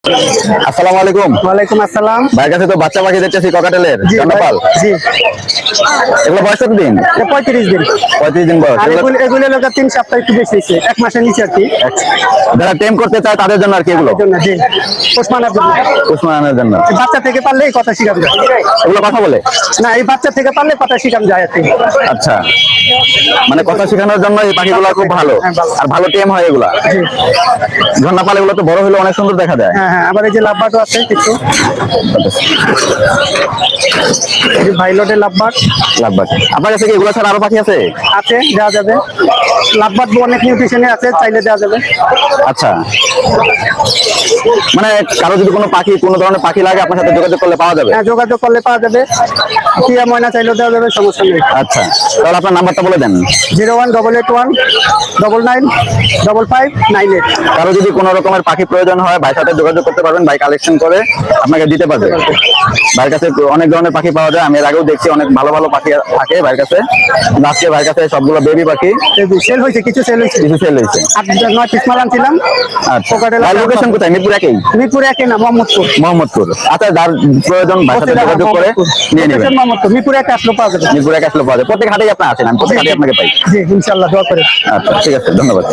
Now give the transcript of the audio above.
আসসালামু আলাইকুম। ওয়ালাইকুম আসসালাম। ভাইয়ের কাছে তো বাচ্চা পাখি দেখতেছি ককাটেলের জি ভাই, জন্ডপাল। জি এগুলো বয়স কত দিন? 35 দিন। 35 দিন বয়স। আর এগুলো লোক 3 সপ্তাহ একটু বেশি হয়েছে, 1 মাসের নিচে আর কি। যারা টেম করতে চায় তাদের জন্য আর কি এগুলো? এর জন্য জি ওসমানের জন্য। উসমানের জন্য। এই বাচ্চা থেকে পারলে এই কথা শিখানো যায়। এগুলো কথা বলে? না, এই বাচ্চা থেকে পারলে কথা শিখানো যায় আর কি। আচ্ছা, মানে কথা শেখানোর জন্য এই পাখিগুলো খুব ভালো। হ্যাঁ, ভালো। আর ভালো টেম হয় এগুলা। জি ঝর্ণাপাল এগুলো তো বড় হলে অনেক সুন্দর দেখা যায়। হ্যাঁ হ্যাঁ, আবার এই যে লাভবার্ডও আছে কিছু। এই যে ভাইলটের লাভবার্ড লাভবার্ড। আপনার কাছে কি এগুলো ছাড়া আরো পাখি আছে? আছে, দেওয়া যাবে। লাভবার্ড অনেক নিউট্রিশনে আছে, চাইলে দেওয়া যাবে। আচ্ছা, মানে কারো যদি কোনো পাখি, কোনো ধরনের পাখি লাগে আপনার সাথে যোগাযোগ করলে পাওয়া যাবে? হ্যাঁ, যোগাযোগ করলে পাওয়া যাবে। টিয়া ময়না চাইলেও দেওয়া যাবে, সমস্যা নেই। আচ্ছা, তাহলে আপনার নাম্বারটা বলে দেন। 01881995598। কারো যদি কোনো রকমের পাখি প্রয়োজন হয় ভাইয়ের সাথে যোগাযোগ করতে পারবেন, ভাই কালেকশন করে আপনাকে দিতে পারবে। ভাইয়ের কাছে অনেক ধরনের পাখি পাওয়া যায়, আমি এর আগেও দেখছি অনেক ভালো ভালো পাখি থাকে ভাইয়ের কাছে। আজকে ভাইয়ের কাছে সবগুলো বেবি পাখি। সেল হয়েছে, কিছু সেল হয়েছে। কিছু সেল হয়েছে। 8-9 পিস মাল আনছিলাম। আচ্ছা, কোকাটেল ভাই লোকেশন কোথায়? মিরপুর একেই? মিরপুর একে না, মোহাম্মদপুর। মোহাম্মদপুর। আচ্ছা, যার প্রয়োজন ভাইয়ের সাথে যোগাযোগ করে নিয়ে নেবেন। মোহাম্মদপুর, মিরপুর একে আসলে পাওয়া যাবে। মিরপুর একে আসলে পাওয়া যায়। প্রত্যেক হাটেই আপনি আছেন, আমি প্রত্যেক হাটেই আপনাকে পাই। জি ইনশাল্লাহ, দোয়া করে। আচ্ছা, ঠিক আছে, ধন্যবাদ।